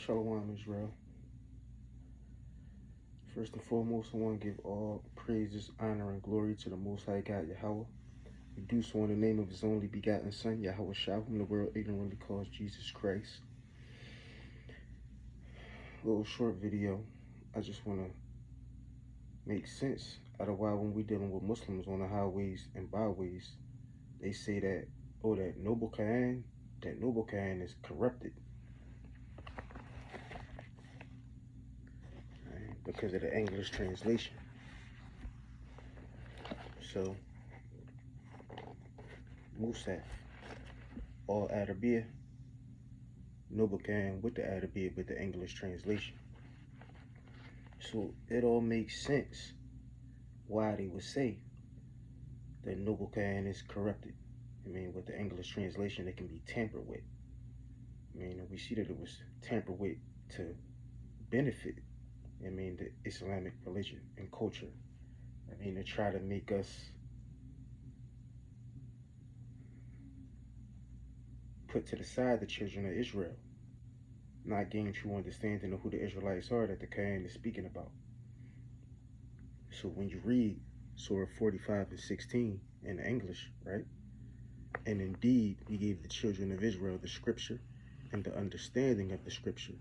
Shalom, Israel. First and foremost, I want to give all praises, honor, and glory to the Most High God, Yahweh. We do so in the name of His only begotten Son, Yahweh Shah, whom the world ignorantly calls Jesus Christ. A little short video. I just want to make sense out of why when we're dealing with Muslims on the highways and byways, they say that, oh, that noble Quran is corrupted. Right? Because of the English translation. So, Musaf, all Arabiya, Noble Quran with the Arabic with the English translation. So it all makes sense why they would say that Noble Quran is corrupted. I mean, with the English translation, it can be tampered with. I mean, we see that it was tampered with to benefit, I mean, the Islamic religion and culture. I mean, to try to make us put to the side the children of Israel, not gain true understanding of who the Israelites are that the Quran is speaking about. So when you read Surah 45 and 16 in English, right? And indeed, we gave the children of Israel the scripture and the understanding of the scripture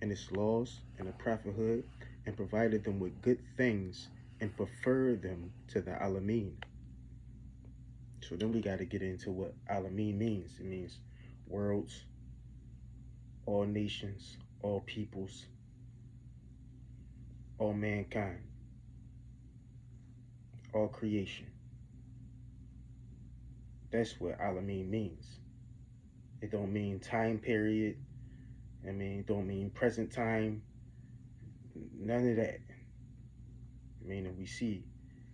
and its laws and the prophethood, and provided them with good things and preferred them to the Alameen. So then we got to get into what Alameen means. It means worlds, all nations, all peoples, all mankind, all creation. That's what Alameen means. It don't mean time period. I mean, it don't mean present time. None of that. I mean, and we see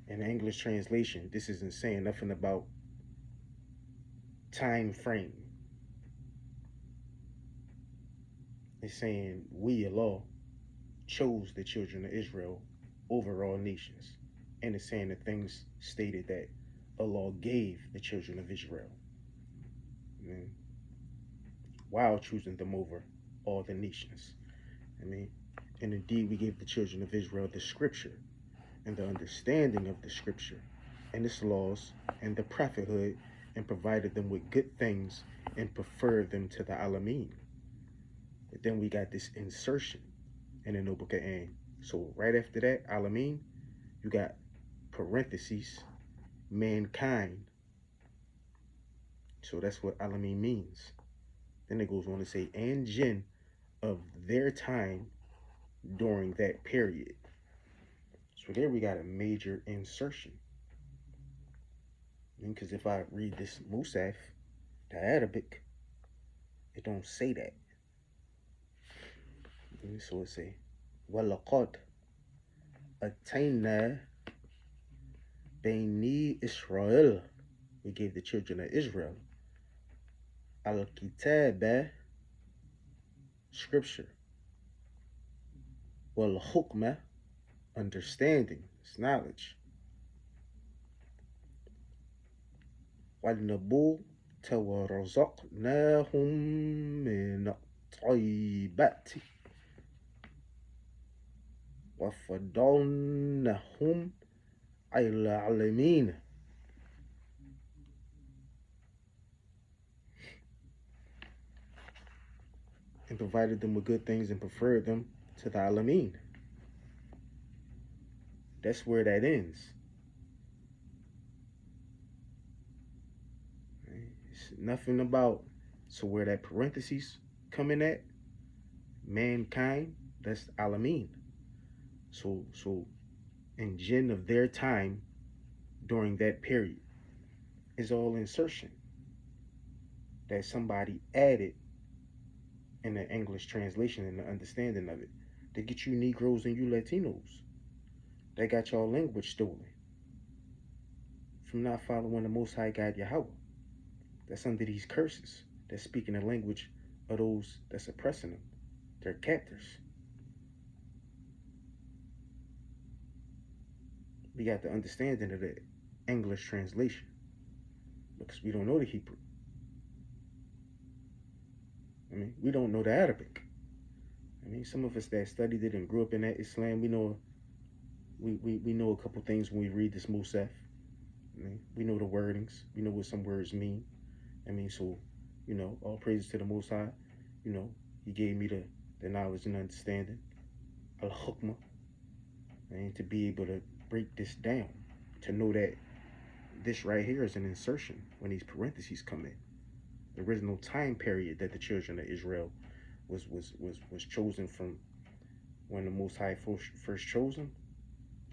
in the English translation, this isn't saying nothing about time frame. It's saying we, Allah, chose the children of Israel over all nations. And it's saying the things stated that Allah gave the children of Israel. I mean, while choosing them over all the nations. I mean, and indeed we gave the children of Israel the scripture and the understanding of the scripture and its laws and the prophethood, and provided them with good things and preferred them to the Alameen. But then we got this insertion in the Noble Quran. So right after that, Alameen, you got parentheses, mankind. So that's what Alameen means. Then it goes on to say, and jinn of their time during that period. So there we got a major insertion. Because if I read this Musaf, the Arabic, it don't say that. So it say, وَلَقَدْ أَتَيْنَا بَنِي إِسْرَائِيل. We gave the children of Israel al-kitab, scripture, wal-hukma, understanding, it's knowledge, وَالنَّبُوَّةَ وَرَزَقْنَاهُم مِّنَ الطَّيِّبَاتِ وَفَضَّلْنَاهُمْ عَلَى الْعَالَمِينَ. And provided them with good things and preferred them to the Alameen. That's where that ends. It's nothing about, so where that parentheses come in at, mankind, that's Alameen. So and jinn of their time during that period is all insertion that somebody added in the English translation and the understanding of it. They get you Negroes and you Latinos. They got y'all language stolen from not following the Most High God Yahweh. That's under these curses. That's speaking the language of those that's oppressing them. They're captors. We got the understanding of the English translation because we don't know the Hebrew. I mean, we don't know the Arabic. I mean, some of us that studied it and grew up in that Islam, we know a couple things when we read this Musaf. I mean, we know the wordings. We know what some words mean. I mean, so, all praises to the Most High. He gave me the knowledge and understanding, al hukmah, and to be able to break this down, to know that this right here is an insertion when these parentheses come in. The original time period that the children of Israel was chosen from when the Most High first chose them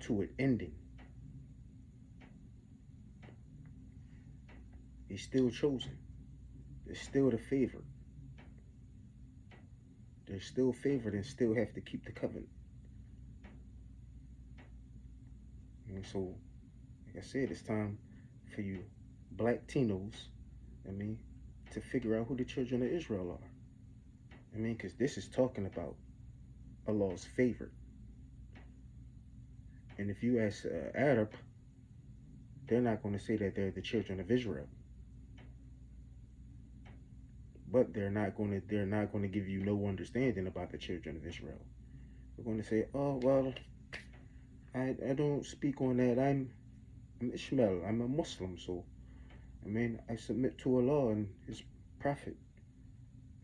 to it ending. He's still chosen. They're still the favorite. They're still favored and still have to keep the covenant. And so, like I said, it's time for you black Tinos, to figure out who the children of Israel are. Because this is talking about Allah's favorite. And if you ask Arab, they're not going to say that they're the children of Israel. But they're not going to give you no understanding about the children of Israel. They're going to say, oh well, I don't speak on that. I'm Ishmael. I'm a Muslim, so I submit to Allah and His Prophet.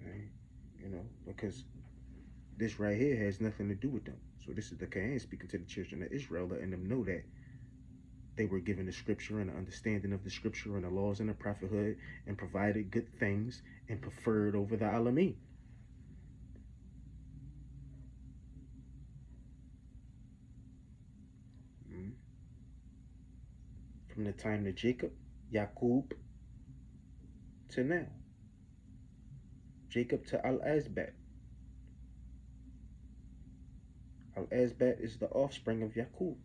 Right? Because this right here has nothing to do with them. So this is the Quran speaking to the children of Israel, letting them know that they were given the scripture and the understanding of the scripture and the laws and the prophethood and provided good things and preferred over the Alameen. From the time of Jacob, Yaqub, to now. Jacob to Al-Azbat. Al-Azbat is the offspring of Yaqub.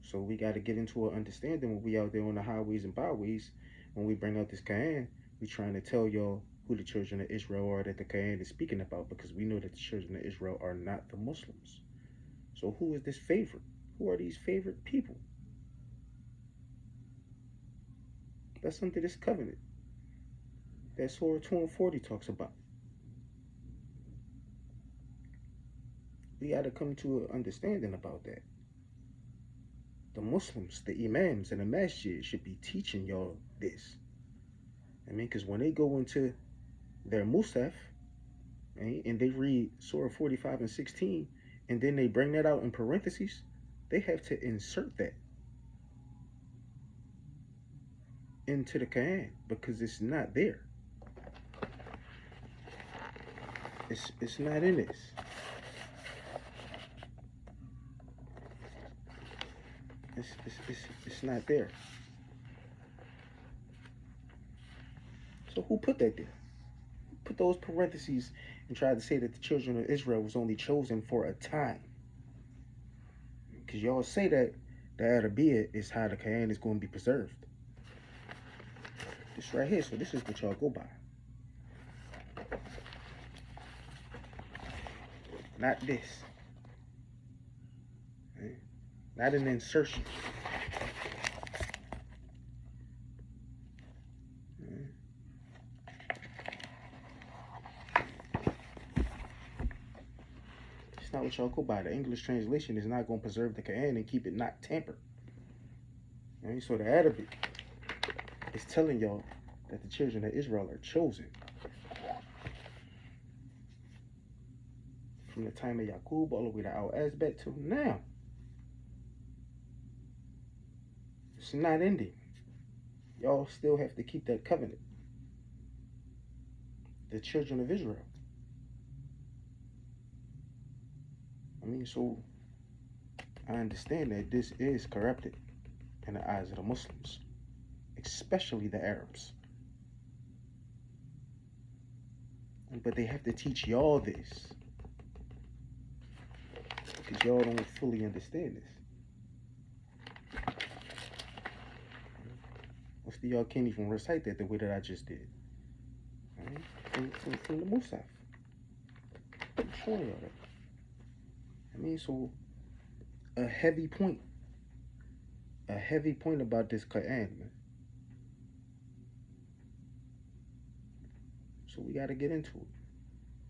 So we got to get into an understanding when we out there on the highways and byways. When we bring out this Quran, we trying to tell y'all who the children of Israel are that the Quran is speaking about, because we know that the children of Israel are not the Muslims. So who is this favorite? Who are these favorite people? That's under this covenant that Surah 240 talks about. We got to come to an understanding about that. The Muslims, the Imams, and the Masjid should be teaching y'all this. Because when they go into their Musaf, right, and they read Surah 45 and 16, and then they bring that out in parentheses, they have to insert that into the Quran because it's not there. It's not in this. It's not there. So who put that there? Who put those parentheses and tried to say that the children of Israel was only chosen for a time? Because y'all say that the Arabiya is how the Quran is going to be preserved. This right here, so this is what y'all go by. Not this. Right? Not an insertion. It's not what y'all go by. The English translation is not going to preserve the Quran and keep it not tampered. Right? So the Arabic is telling y'all that the children of Israel are chosen. From the time of Yaqub all the way to Al-Azbat till now. It's not ending. Y'all still have to keep that covenant. The children of Israel. So I understand that this is corrupted in the eyes of the Muslims, especially the Arabs. But they have to teach y'all this, because y'all don't fully understand this. Most of y'all can't even recite that the way that I just did. Right? From the Musaf. I'm showing y'all that. So a heavy point about this Quran, man. we got to get into it.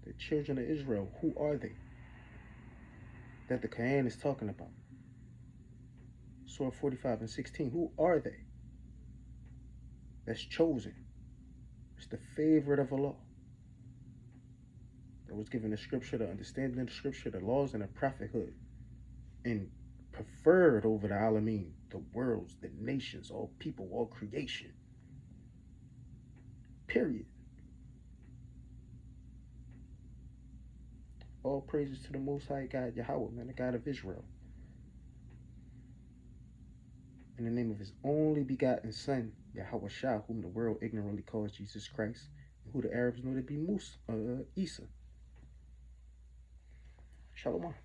The children of Israel, who are they that the Quran is talking about? Surah 45 and 16, who are they that's chosen? It's the favorite of Allah that was given the scripture, the understanding of the scripture, the laws, and the prophethood, and preferred over the Alameen, the worlds, the nations, all people, all creation. Period. All praises to the Most High God, Yahweh, man, the God of Israel. In the name of his only begotten Son, Yahweh Shah, whom the world ignorantly calls Jesus Christ, and who the Arabs know to be Isa. Shalom.